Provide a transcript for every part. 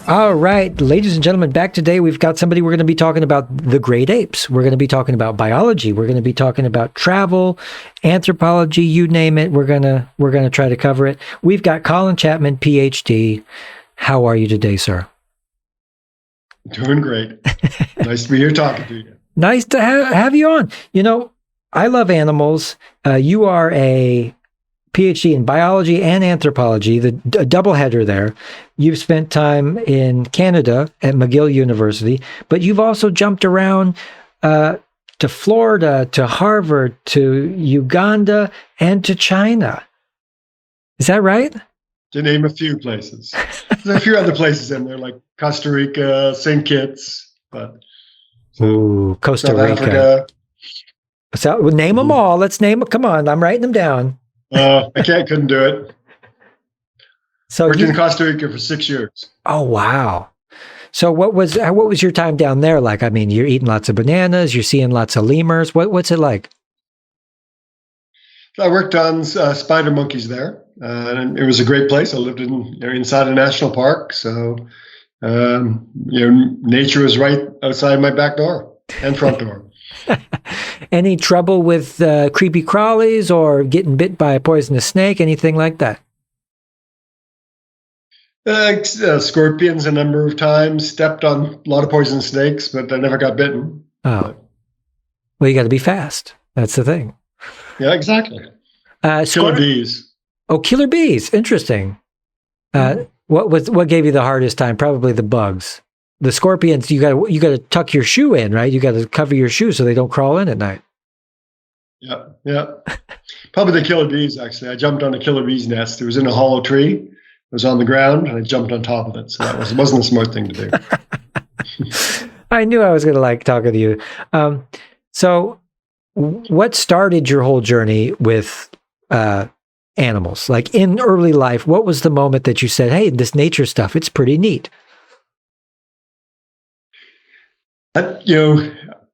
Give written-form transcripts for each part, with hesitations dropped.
All right, ladies and gentlemen, back today, we've got somebody we're going to be talking about the great apes. We're going to be talking about biology. We're going to be talking about travel, anthropology, you name it. We're going to try to cover it. We've got Colin Chapman, Ph.D. How are you today, sir? Doing great. Nice to be here talking to you. Nice to have you on. You know, I love animals. You are a PhD in biology and anthropology, a doubleheader there. You've spent time in Canada at McGill University, but you've also jumped around to Florida, to Harvard, to Uganda, and to China. Is that right? To name a few places. There's a few other places in there, like Costa Rica, St. Kitts, but Costa South Rica. Africa. So name them all. Let's name them. Come on, I'm writing them down. Couldn't do it. So worked in Costa Rica for 6 years. Oh wow! So what was your time down there like? I mean, you're eating lots of bananas, you're seeing lots of lemurs. What's it like? I worked on spider monkeys there, and it was a great place. I lived inside a national park, so nature was right outside my back door and front door. Any trouble with creepy crawlies or getting bit by a poisonous snake, anything like that? Scorpions a number of times, stepped on a lot of poisonous snakes, but I never got bitten. Oh. Well, you got to be fast. That's the thing. Yeah, exactly. Killer bees. Oh, killer bees. Interesting. What gave you the hardest time? Probably the bugs. The scorpions, you got to tuck your shoe in, right? You got to cover your shoe so they don't crawl in at night. Yeah. Probably the killer bees, actually. I jumped on a killer bee's nest. It was in a hollow tree. It was on the ground, and I jumped on top of it. So that wasn't a smart thing to do. I knew I was going to like talking to you. So what started your whole journey with animals? Like in early life, what was the moment that you said, hey, this nature stuff, it's pretty neat?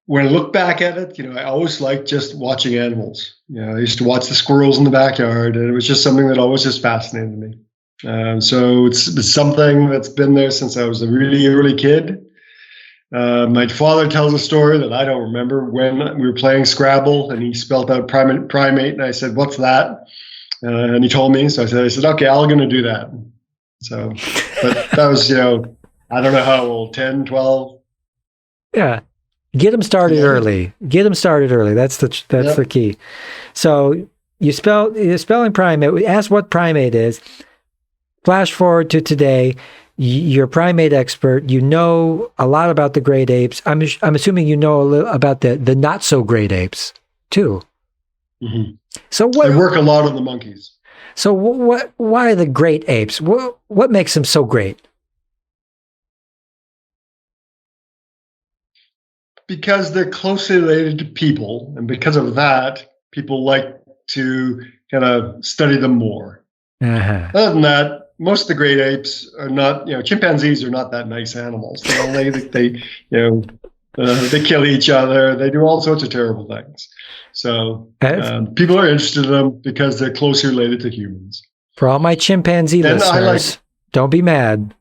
When I look back at it, I always liked just watching animals. I used to watch the squirrels in the backyard, and it was just something that always just fascinated me. So it's something that's been there since I was a really early kid. My father tells a story that I don't remember when we were playing Scrabble, and he spelled out primate, and I said, "What's that?" And he told me. So I said, "Okay, I'm going to do that." So, but that was, I don't know how old, 10, 12. Yeah. Get them started early. That's the key. So you're spelling primate. Ask what primate is. Flash forward to today. You're a primate expert. You know a lot about the great apes. I'm assuming you know a little about the not so great apes too. Mm-hmm. So I work a lot on the monkeys. So why the great apes? What makes them so great? Because they're closely related to people, and because of that, people like to kind of study them more. Uh-huh. Other than that, most of the great apes are not, chimpanzees are not that nice animals. They kill each other. They do all sorts of terrible things. So people are interested in them because they're closely related to humans. For all my chimpanzee listeners, don't be mad.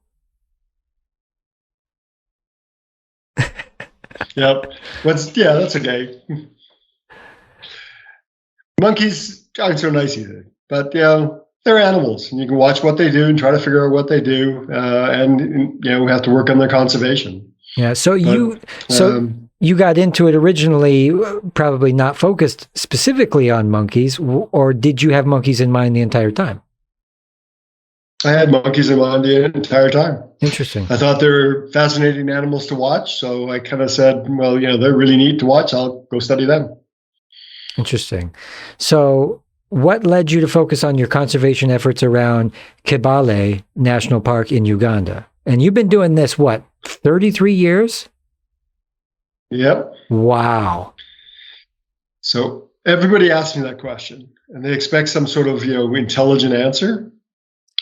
Yep. That's okay. Monkeys aren't so nice either, but they're animals, and you can watch what they do and try to figure out what they do, and we have to work on their conservation. Yeah. So you got into it originally, probably not focused specifically on monkeys, or did you have monkeys in mind the entire time? I had monkeys in mind the entire time. Interesting. I thought they were fascinating animals to watch, so I kind of said, well, they're really neat to watch. I'll go study them. Interesting. So what led you to focus on your conservation efforts around Kibale National Park in Uganda? And you've been doing this, 33 years? Yep. Wow. So everybody asks me that question, and they expect some sort of, intelligent answer.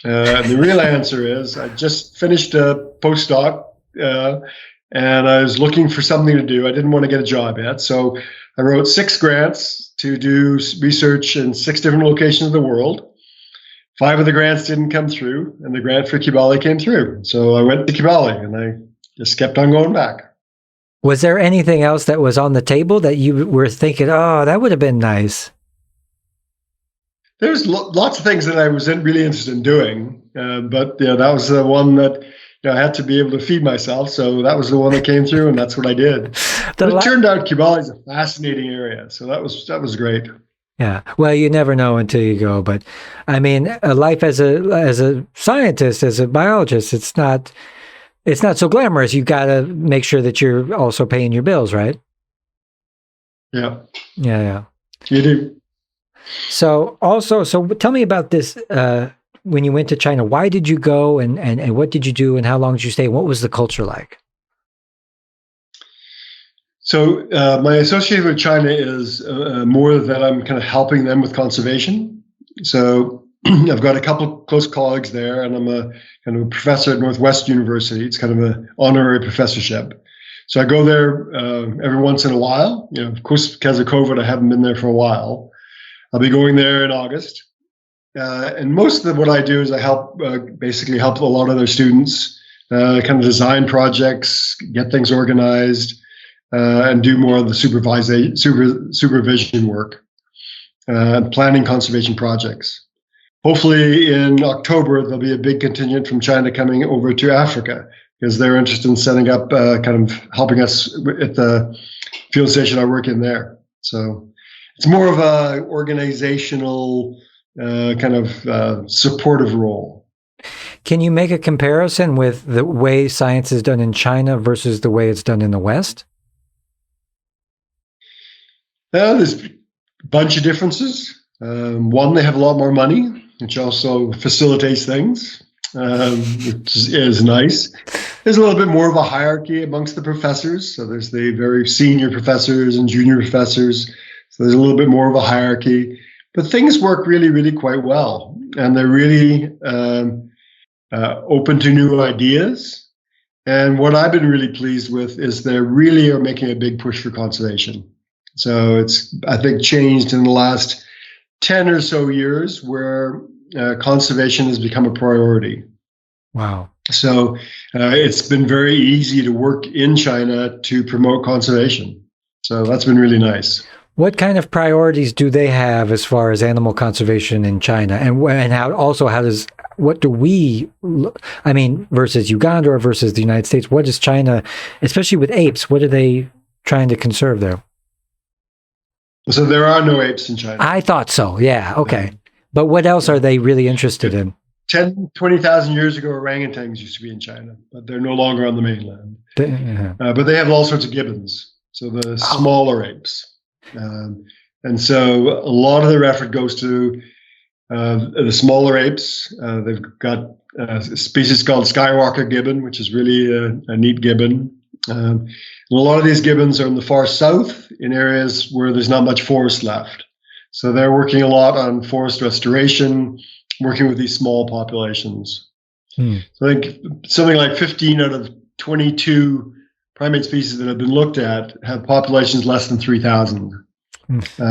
The real answer is I just finished a postdoc, and I was looking for something to do. I didn't want to get a job yet, so I wrote 6 grants to do research in 6 different locations of the world. 5 of the grants didn't come through, and the grant for Kibale came through. So I went to Kibale, and I just kept on going back. Was there anything else that was on the table that you were thinking, oh, that would have been nice? There's lots of things that I wasn't really interested in doing, but that was the one that I had to be able to feed myself. So that was the one that came through, and that's what I did. But it turned out Kibale is a fascinating area, so that was great. Yeah. Well, you never know until you go. But I mean, life as a scientist, as a biologist, it's not so glamorous. You got to make sure that you're also paying your bills, right? Yeah. Yeah. You do. So tell me about this. When you went to China, why did you go, and what did you do, and how long did you stay? What was the culture like? So my association with China is more that I'm kind of helping them with conservation. So I've got a couple of close colleagues there, and I'm a kind of a professor at Northwest University. It's kind of an honorary professorship. So I go there every once in a while. Of course, because of COVID, I haven't been there for a while. I'll be going there in August. And most of what I do is I basically help a lot of their students kind of design projects, get things organized, and do more of the supervision work, planning conservation projects. Hopefully in October, there'll be a big contingent from China coming over to Africa because they're interested in setting up, kind of helping us at the field station I work in there. So it's more of a organizational kind of supportive role. Can you make a comparison with the way science is done in China versus the way it's done in the West? There's a bunch of differences. One, they have a lot more money, which also facilitates things, which is nice. There's a little bit more of a hierarchy amongst the professors. So there's the very senior professors and junior professors. So there's a little bit more of a hierarchy. But things work really, really quite well. And they're really open to new ideas. And what I've been really pleased with is they really are making a big push for conservation. So it's, I think, changed in the last 10 or so years where conservation has become a priority. Wow. So it's been very easy to work in China to promote conservation. So that's been really nice. What kind of priorities do they have as far as animal conservation in China? What do we, I mean, versus Uganda or versus the United States, what is China, especially with apes, what are they trying to conserve there? So there are no apes in China. I thought so. Yeah. Okay. But what else are they really interested in? 10, 20,000 years ago, orangutans used to be in China, but they're no longer on the mainland. But they have all sorts of gibbons. So the smaller apes. And so a lot of their effort goes to the smaller apes. They've got a species called Skywalker gibbon, which is really a neat gibbon. And a lot of these gibbons are in the far south in areas where there's not much forest left. So they're working a lot on forest restoration, working with these small populations. So I think something like 15 out of 22 primate species that have been looked at have populations less than 3,000.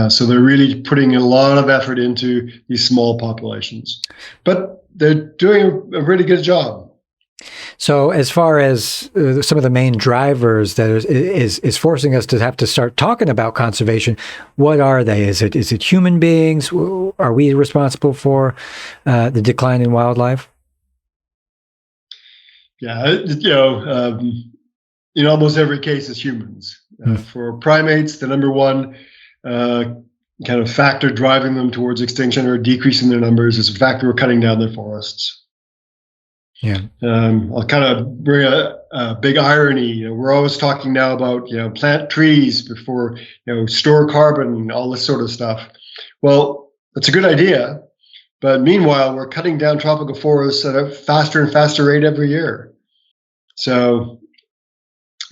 So they're really putting a lot of effort into these small populations. But they're doing a really good job. So as far as some of the main drivers that is forcing us to have to start talking about conservation, what are they? Is it human beings? Are we responsible for the decline in wildlife? Yeah, in almost every case, it's humans. For primates, the number one kind of factor driving them towards extinction or decreasing their numbers is the fact that we're cutting down their forests. Yeah. I'll kind of bring a big irony. We're always talking now about plant trees before store carbon, all this sort of stuff. Well, that's a good idea, but meanwhile we're cutting down tropical forests at a faster and faster rate every year. So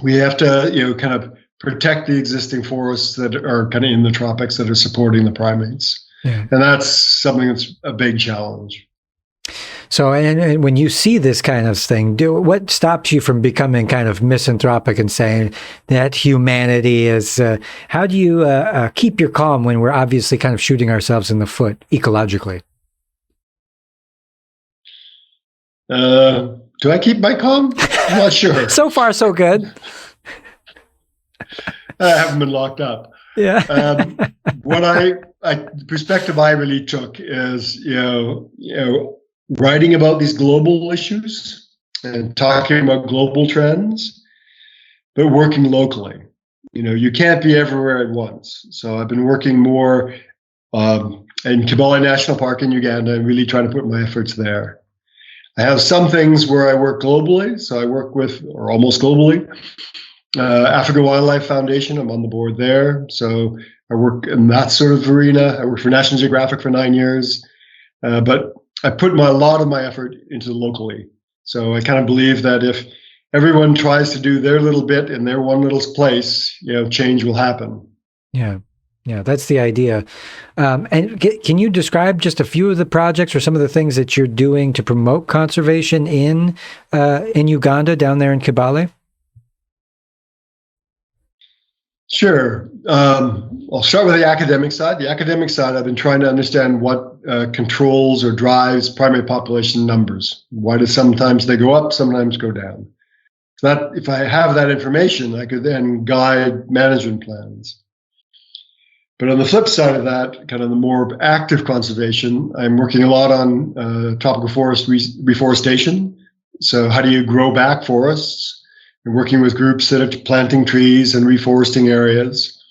we have to kind of protect the existing forests that are kind of in the tropics that are supporting the primates, and that's something that's a big challenge. So, and when you see this kind of thing, what stops you from becoming kind of misanthropic and saying that humanity is, how do you keep your calm when we're obviously kind of shooting ourselves in the foot ecologically? Do I keep my calm? I'm not sure. So far, so good. I haven't been locked up. Yeah. What the perspective I really took is, writing about these global issues and talking about global trends, but working locally. You can't be everywhere at once. So I've been working more in Kibale National Park in Uganda and really trying to put my efforts there. I have some things where I work globally. So I work with, or almost globally, Africa Wildlife Foundation. I'm on the board there. So I work in that sort of arena. I worked for National Geographic for 9 years. But I put a lot of my effort into locally. So I kind of believe that if everyone tries to do their little bit in their one little place, change will happen. Yeah. Yeah, that's the idea. And can you describe just a few of the projects or some of the things that you're doing to promote conservation in Uganda, down there in Kibale? Sure. I'll start with the academic side. The academic side, I've been trying to understand what controls or drives primate population numbers. Why do sometimes they go up, sometimes go down? That if I have that information, I could then guide management plans. But on the flip side of that, kind of the more active conservation, I'm working a lot on tropical forest reforestation. So how do you grow back forests? And working with groups that are planting trees and reforesting areas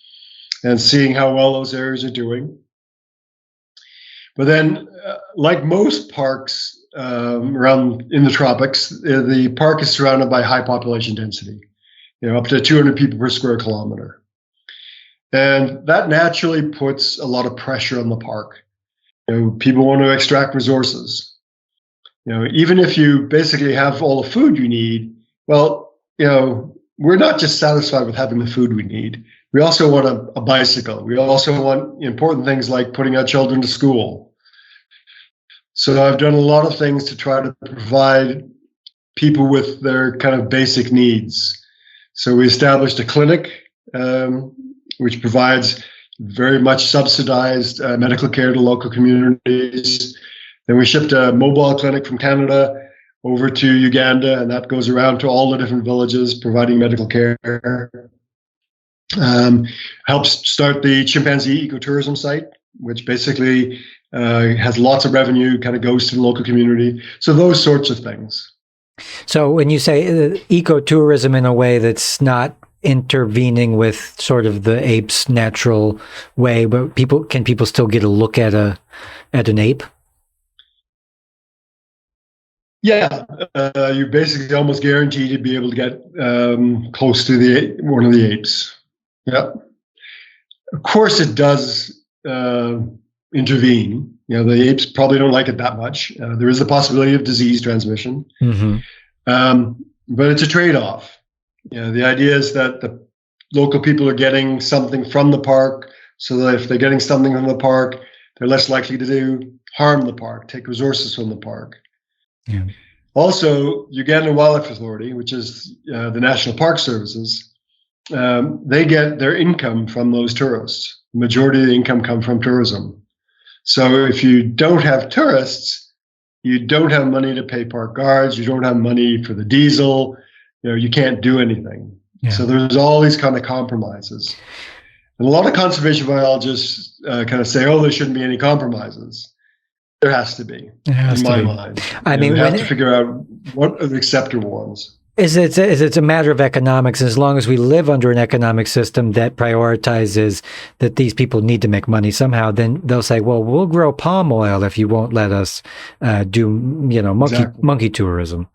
and seeing how well those areas are doing. But then, like most parks around in the tropics, the park is surrounded by high population density, up to 200 people per square kilometer. And that naturally puts a lot of pressure on the park. People want to extract resources. Even if you basically have all the food you need, well, we're not just satisfied with having the food we need. We also want a bicycle. We also want important things like putting our children to school. So I've done a lot of things to try to provide people with their kind of basic needs. So we established a clinic, which provides very much subsidized medical care to local communities. Then we shipped a mobile clinic from Canada over to Uganda, and that goes around to all the different villages providing medical care. Helps start the chimpanzee ecotourism site, which basically has lots of revenue, kind of goes to the local community. So those sorts of things. So when you say ecotourism in a way that's not intervening with sort of the ape's natural way, but can people still get a look at an ape? Yeah, you're basically almost guaranteed to be able to get close to one of the apes. Yeah, of course it does intervene. The apes probably don't like it that much. There is a possibility of disease transmission, but it's a trade-off. The idea is that the local people are getting something from the park, so that if they're getting something from the park, they're less likely to harm the park, take resources from the park. Yeah. Also, Uganda Wildlife Authority, which is the National Park Services, they get their income from those tourists. The majority of the income comes from tourism. So if you don't have tourists, you don't have money to pay park guards, you don't have money for the diesel, you can't do anything. Yeah. So there's all these kind of compromises. And a lot of conservation biologists kind of say, there shouldn't be any compromises. There has to be, in my mind. I mean, we have to figure out what are the acceptable ones. It's a matter of economics. As long as we live under an economic system that prioritizes that these people need to make money somehow, then they'll say, well, we'll grow palm oil if you won't let us do, monkey tourism.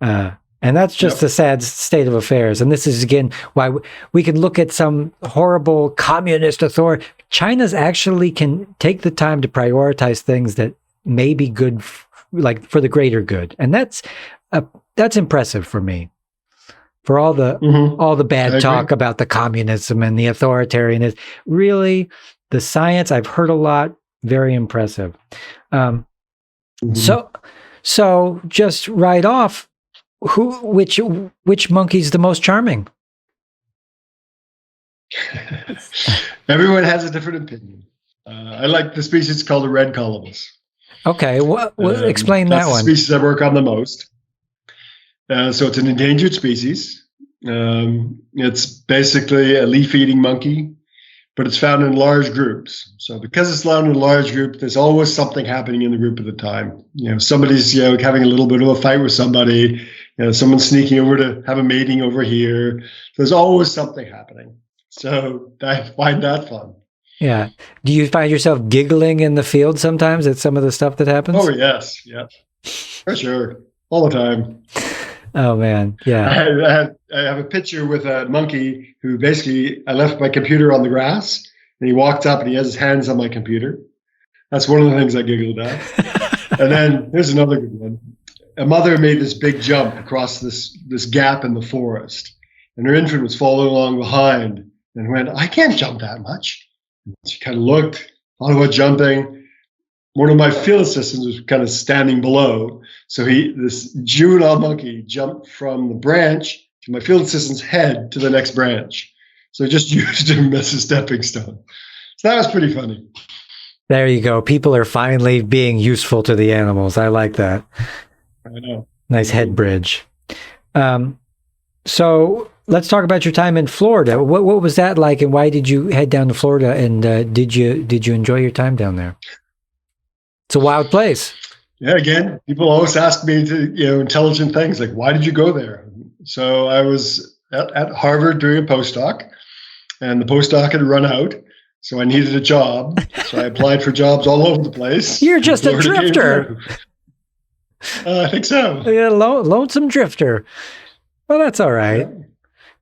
And that's just a sad state of affairs. And this is, again, why we can look at some horrible communist authority. China's actually can take the time to prioritize things that may be good, like for the greater good. And that's impressive for me. For all the bad talk about the communism and the authoritarianism, really, the science, I've heard a lot, very impressive. So just right off, which monkey's the most charming? Everyone has a different opinion. I like the species called the red colobus. Okay, explain That's that the one. species I work on the most. So it's an endangered species. It's basically a leaf-eating monkey, but it's found in large groups. So because it's found in a large group, there's always something happening in the group at the time. Somebody's having a little bit of a fight with somebody. Someone's sneaking over to have a mating over here. There's always something happening. So I find that fun. Yeah. Do you find yourself giggling in the field sometimes at some of the stuff that happens? Oh, yes. Yeah, for sure. All the time. Oh, man. Yeah. I have a picture with a monkey who basically, I left my computer on the grass and he walked up and he has his hands on my computer. That's one of the things I giggled at. And then here's another good one. A mother made this big jump across this gap in the forest, and her infant was following along behind and went, I can't jump that much. And she kind of looked, thought about jumping. One of my field assistants was kind of standing below. So this juvenile monkey jumped from the branch to my field assistant's head to the next branch. So I just used him as a stepping stone. So that was pretty funny. There you go. People are finally being useful to the animals. I like that. I know. Nice head bridge. So let's talk about your time in Florida. What was that like, and why did you head down to Florida? And did you enjoy your time down there? It's a wild place. Yeah, again, people always ask me to, intelligent things like, why did you go there? So I was at Harvard doing a postdoc, and the postdoc had run out. So I needed a job. So I applied for jobs all over the place. You're just a drifter. I think so. Yeah, lonesome drifter. Well, that's all right.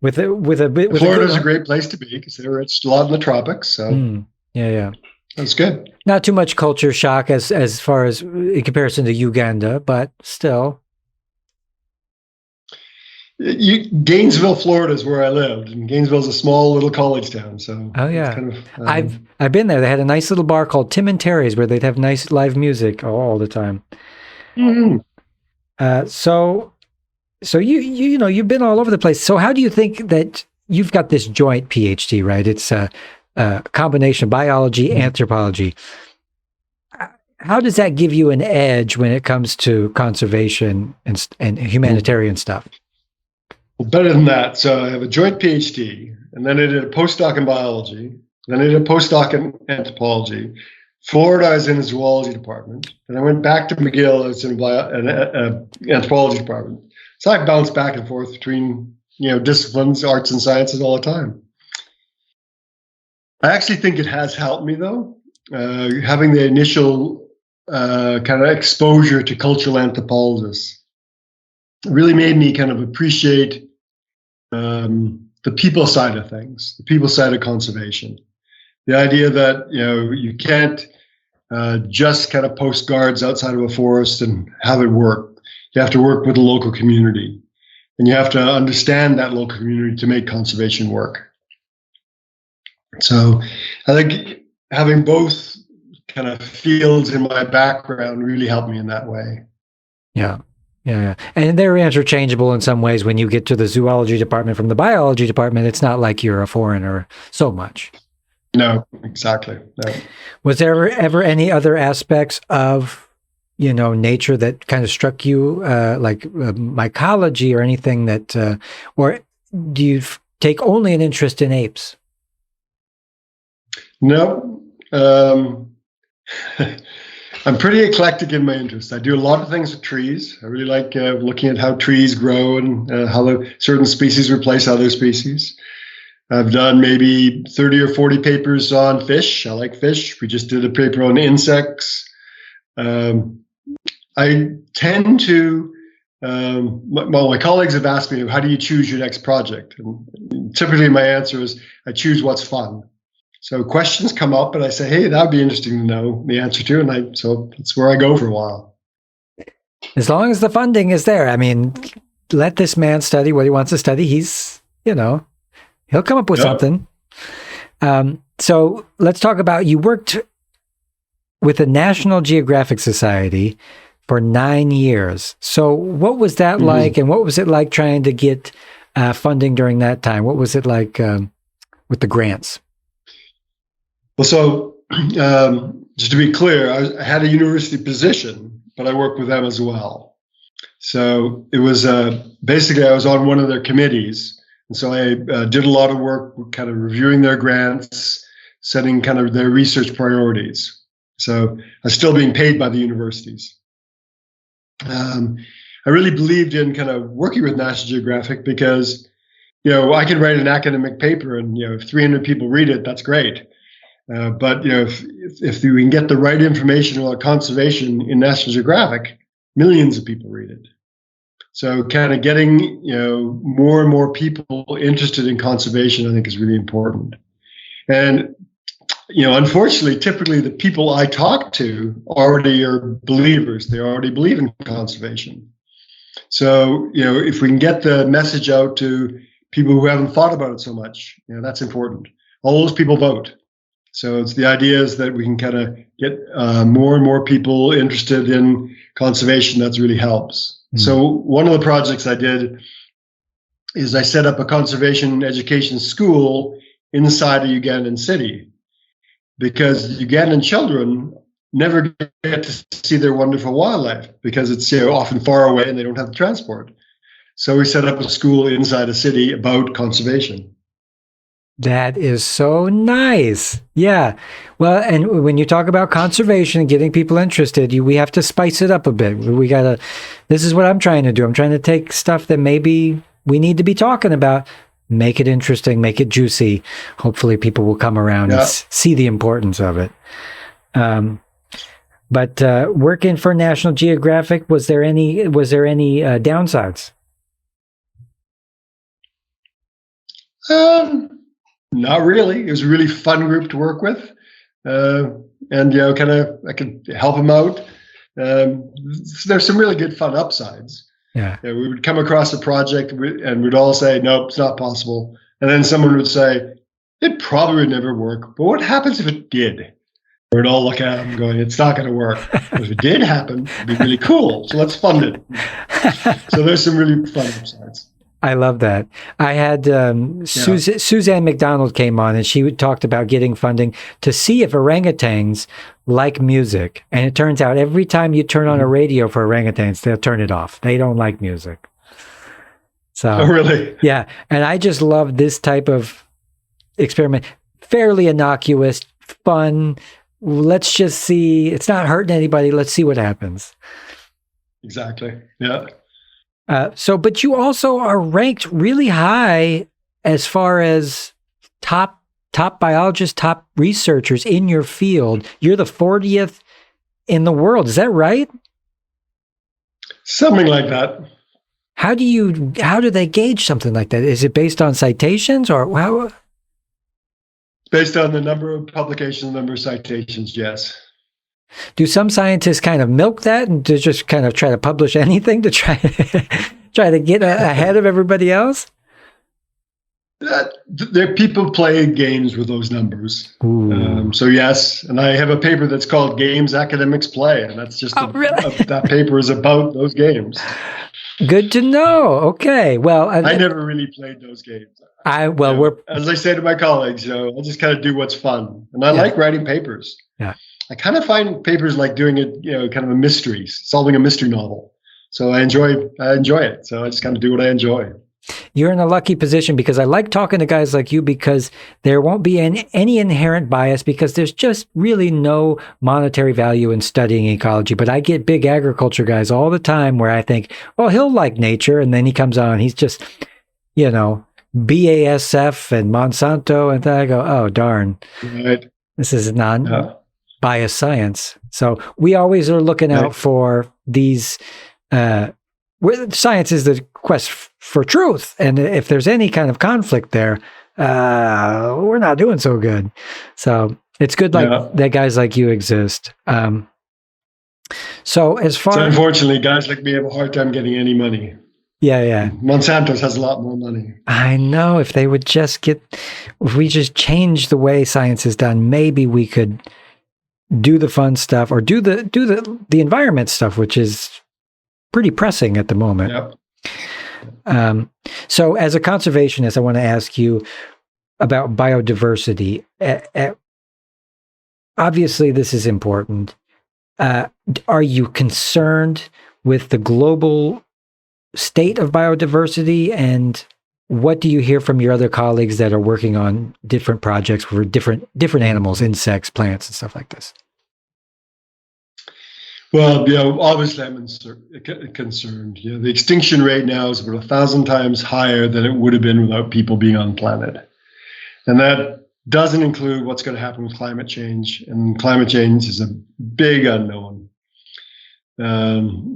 Yeah. Florida's a great place to be because it's a lot in the tropics. So yeah. That's good. Not too much culture shock as far as in comparison to Uganda, but still. Gainesville, Florida is where I lived, and Gainesville's a small little college town. So yeah, it's kind of, I've been there. They had a nice little bar called Tim and Terry's where they'd have nice live music all the time. Mm-hmm. So you've been all over the place. So how do you think that you've got this joint PhD, right? It's a combination of biology, anthropology. How does that give you an edge when it comes to conservation and humanitarian stuff? Well, better than that. So I have a joint PhD, and then I did a postdoc in biology, then I did a postdoc in anthropology. Florida, I was in the zoology department, and I went back to McGill. I was in an anthropology department. So I bounced back and forth between disciplines, arts and sciences all the time. I actually think it has helped me, though, having the initial kind of exposure to cultural anthropologists. It really made me kind of appreciate the people side of things, the people side of conservation. The idea that you can't just kind of post guards outside of a forest and have it work. You have to work with the local community, and you have to understand that local community to make conservation work. So I think having both kind of fields in my background really helped me in that way. Yeah. And they're interchangeable in some ways. When you get to the zoology department from the biology department, it's not like you're a foreigner so much. No, exactly. No. Was there ever any other aspects of, nature that kind of struck you, like mycology or anything that, or do you take only an interest in apes? No. I'm pretty eclectic in my interests. I do a lot of things with trees. I really like looking at how trees grow and how certain species replace other species. I've done maybe 30 or 40 papers on fish. I like fish. We just did a paper on insects. I tend to, my colleagues have asked me, how do you choose your next project? And typically my answer is, I choose what's fun. So questions come up and I say, hey, that would be interesting to know the answer to. And so that's where I go for a while. As long as the funding is there. I mean, let this man study what he wants to study. He's, he'll come up with something. So let's talk about, you worked with the National Geographic Society for 9 years. So what was that like? And what was it like trying to get funding during that time? What was it like with the grants? Well, so just to be clear, I had a university position, but I worked with them as well. So it was basically I was on one of their committees. And so I did a lot of work kind of reviewing their grants, setting kind of their research priorities. So I was still being paid by the universities. I really believed in kind of working with National Geographic because, I can write an academic paper and, if 300 people read it, that's great. But, if we can get the right information about conservation in National Geographic, millions of people read it. So kind of getting, more and more people interested in conservation, I think is really important. And, unfortunately, typically the people I talk to already are believers. They already believe in conservation. So, if we can get the message out to people who haven't thought about it so much, that's important. All those people vote. So it's the idea is that we can kind of get more and more people interested in conservation. That really helps. So one of the projects I did is I set up a conservation education school inside a Ugandan city because Ugandan children never get to see their wonderful wildlife because it's often far away and they don't have the transport. So we set up a school inside a city about conservation. That is so nice. Yeah. Well, and when you talk about conservation and getting people interested, we have to spice it up a bit. This is what I'm trying to do. I'm trying to take stuff that maybe we need to be talking about, make it interesting, make it juicy. Hopefully people will come around and see the importance of it. But working for National Geographic, was there any downsides? Not really. It was a really fun group to work with, and kind of I could help them out. There's some really good fun upsides. Yeah, we would come across a project and we'd all say, "Nope, it's not possible," and then someone would say, "It probably would never work." But what happens if it did? We'd all look at them going, "It's not going to work." But if it did happen, it'd be really cool. So let's fund it. So there's some really fun upsides. I love that. I had Suzanne McDonald came on and she talked about getting funding to see if orangutans like music. And it turns out every time you turn on a radio for orangutans, they'll turn it off. They don't like music. So, oh, really? Yeah. And I just love this type of experiment. Fairly innocuous, fun. Let's just see. It's not hurting anybody. Let's see what happens. Exactly. Yeah. But you also are ranked really high as far as top biologists, top researchers in your field. You're the 40th in the world. Is that right? Something like that. How do they gauge something like that? Is it based on citations or how? It's based on the number of publications, number of citations, yes. Do some scientists kind of milk that and to just kind of try to publish anything to try to get ahead of everybody else? There people play games with those numbers. So yes, and I have a paper that's called Games Academics Play, and that's just that paper is about those games. Good to know. Okay, well, I never really played those games. As I say to my colleagues, I just kind of do what's fun, and I like writing papers. Yeah. I kind of find papers like doing it, kind of a mystery, solving a mystery novel. So I enjoy it. So I just kind of do what I enjoy. You're in a lucky position because I like talking to guys like you because there won't be any inherent bias because there's just really no monetary value in studying ecology. But I get big agriculture guys all the time where I think, well, he'll like nature. And then he comes on, he's just, BASF and Monsanto. And then I go, oh, darn. Right. This is not bias science. So we always are looking out for these, science is the quest for truth. And if there's any kind of conflict there, we're not doing so good. So it's good that guys like you exist. So unfortunately, guys like me have a hard time getting any money. Yeah. Monsanto's has a lot more money. I know. If we just change the way science is done, maybe we could do the fun stuff or do the environment stuff, which is pretty pressing at the moment. Yep. So as a conservationist, I want to ask you about biodiversity. obviously this is important. Are you concerned with the global state of biodiversity, and what do you hear from your other colleagues that are working on different projects for different animals, insects, plants, and stuff like this? Well, obviously I'm concerned. The extinction rate now is about 1,000 times higher than it would have been without people being on the planet. And that doesn't include what's going to happen with climate change. And climate change is a big unknown.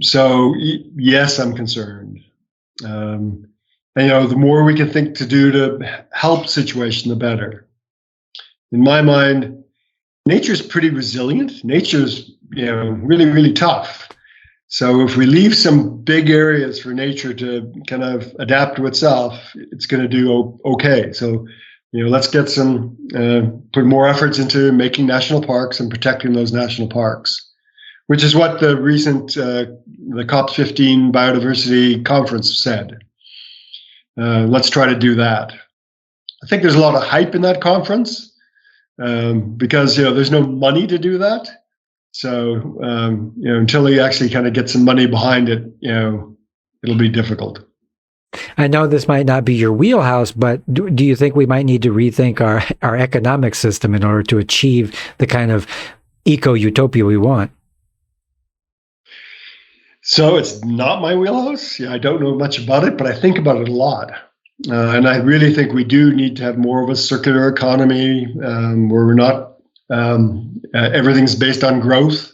So yes, I'm concerned. And, the more we can think to do to help the situation, the better. In my mind, nature's pretty resilient. Nature's, really, really tough. So if we leave some big areas for nature to kind of adapt to itself, it's going to do okay. So, let's get put more efforts into making national parks and protecting those national parks, which is what the recent, the COP15 Biodiversity Conference said. Let's try to do that. I think there's a lot of hype in that conference because, there's no money to do that. So, until you actually kind of get some money behind it, it'll be difficult. I know this might not be your wheelhouse, but do you think we might need to rethink our economic system in order to achieve the kind of eco-utopia we want? So it's not my wheelhouse. I don't know much about it, but I think about it a lot. And I really think we do need to have more of a circular economy where we're not, everything's based on growth.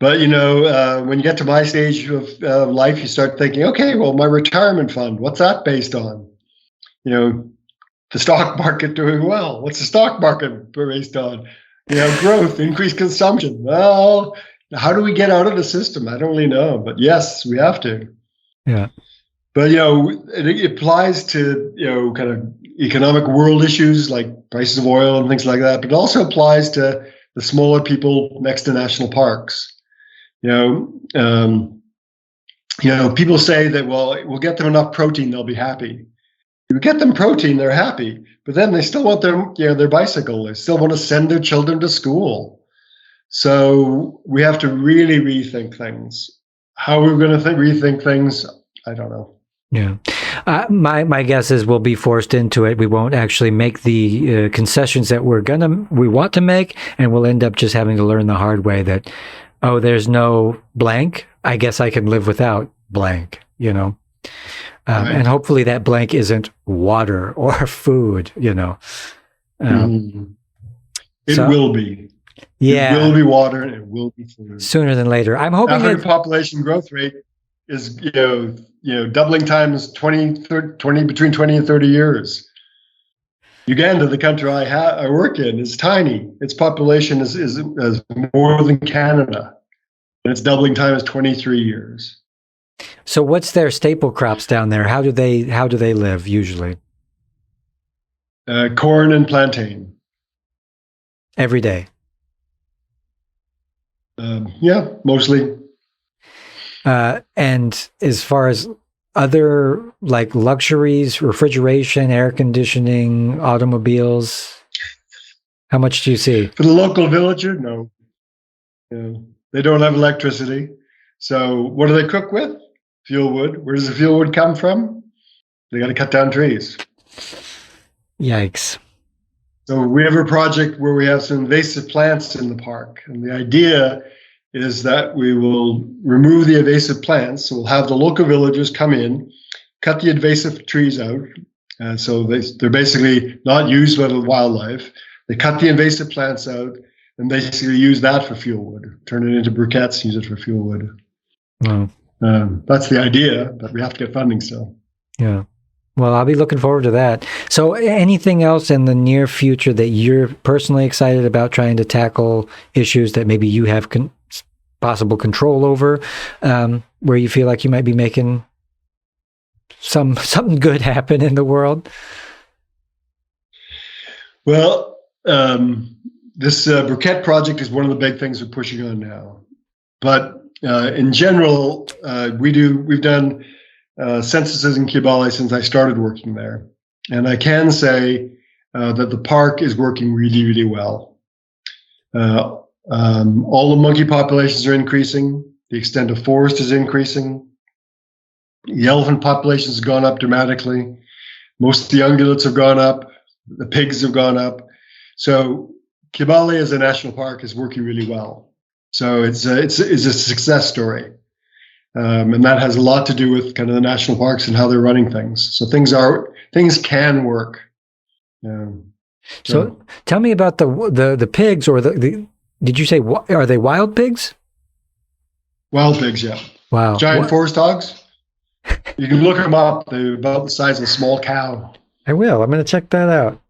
But, when you get to my stage of life, you start thinking, okay, well, my retirement fund, what's that based on? The stock market doing well. What's the stock market based on? Growth, increased consumption. Well, how do we get out of the system? I don't really know. But yes, we have to. Yeah. But, it applies to, kind of economic world issues like prices of oil and things like that. But it also applies to the smaller people next to national parks. People say that, well, we'll get them enough protein, they'll be happy. If we get them protein, they're happy, but then they still want their bicycle. They still want to send their children to school. So we have to really rethink things. How we're going to rethink things, I don't know. Yeah. My guess is we'll be forced into it. We won't actually make the concessions that we want to make, and we'll end up just having to learn the hard way that, oh, there's no blank. I guess I can live without blank, Right. And hopefully that blank isn't water or food, It will be. Yeah. It will be water and it will be food. Sooner than later. I'm hoping African population growth rate is, doubling times 20 between 20 and 30 years. Uganda, the country I work in, is tiny. Its population is more than Canada, and its doubling time is 23 years. So, what's their staple crops down there? How do they live usually? Corn and plantain. Every day. Yeah, mostly. And as far as other like luxuries, refrigeration, air conditioning, automobiles, how much do you see? For the local villager, no. They don't have electricity. So what do they cook with? Fuel wood. Where does the fuel wood come from? They got to cut down trees. Yikes. So we have a project where we have some invasive plants in the park. And the idea is that we will remove the invasive plants. So we'll have the local villagers come in, cut the invasive trees out. So they're basically not used by the wildlife. They cut the invasive plants out and basically use that for fuel wood, turn it into briquettes, use it for fuel wood. Wow. That's the idea, but we have to get funding still. Yeah. Well, I'll be looking forward to that. So anything else in the near future that you're personally excited about trying to tackle, issues that maybe you have possible control over, where you feel like you might be making something good happen in the world? Well, this briquette project is one of the big things we're pushing on now. But in general, we've done censuses in Kibale since I started working there. And I can say that the park is working really, really well. All the monkey populations are increasing. The extent of forest is increasing. The elephant population has gone up dramatically. Most of the ungulates have gone up. The pigs have gone up. So Kibale as a national park is working really well. So it's a success story. And that has a lot to do with kind of the national parks and how they're running things. So things can work. So tell me about the pigs, or the did you say, are they wild pigs? Wild pigs, yeah. Wow. Giant forest hogs. You can look them up. They're about the size of a small cow. I will. I'm going to check that out.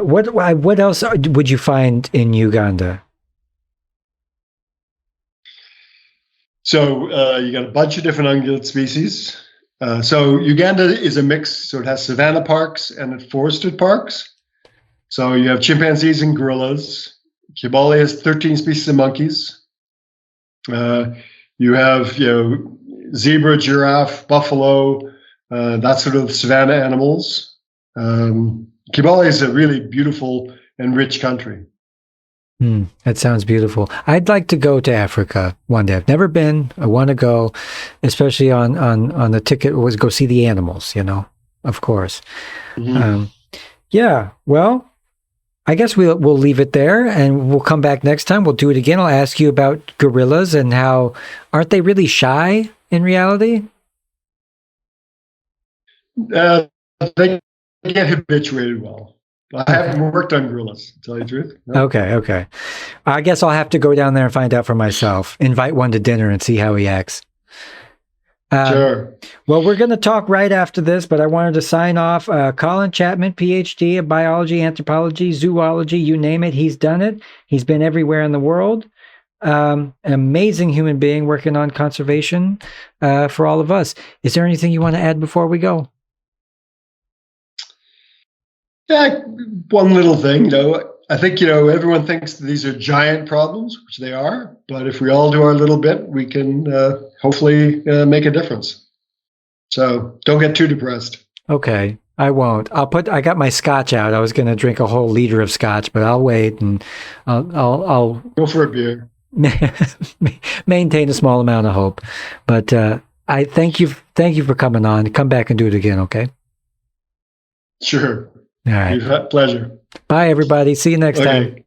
What else would you find in Uganda? So you got a bunch of different ungulate species. So Uganda is a mix. So it has savanna parks and forested parks. So you have chimpanzees and gorillas. Kibale has 13 species of monkeys. You have zebra, giraffe, buffalo, that sort of savanna animals. Kibale is a really beautiful and rich country. That sounds beautiful. I'd like to go to Africa one day. I've never been. I want to go, especially on the ticket, was go see the animals, of course. Mm-hmm. Yeah, well, I guess we'll leave it there, and we'll come back next time. We'll do it again. I'll ask you about gorillas and how, aren't they really shy in reality? They get habituated well. I haven't worked on gorillas, to tell you the truth. No. Okay. I guess I'll have to go down there and find out for myself. Invite one to dinner and see how he acts. Sure. Well, we're going to talk right after this, but I wanted to sign off. Colin Chapman, Ph.D. in biology, anthropology, zoology, you name it, he's done it. He's been everywhere in the world. An amazing human being working on conservation for all of us. Is there anything you want to add before we go? Yeah, one little thing, I think, everyone thinks that these are giant problems, which they are, but if we all do our little bit, we can hopefully make a difference. So don't get too depressed. Okay, I won't. I got my scotch out. I was going to drink a whole liter of scotch, but I'll wait and I'll go for a beer. Maintain a small amount of hope. But I thank you for coming on. Come back and do it again, okay? Sure. All right. Pleasure. Bye, everybody. See you next time.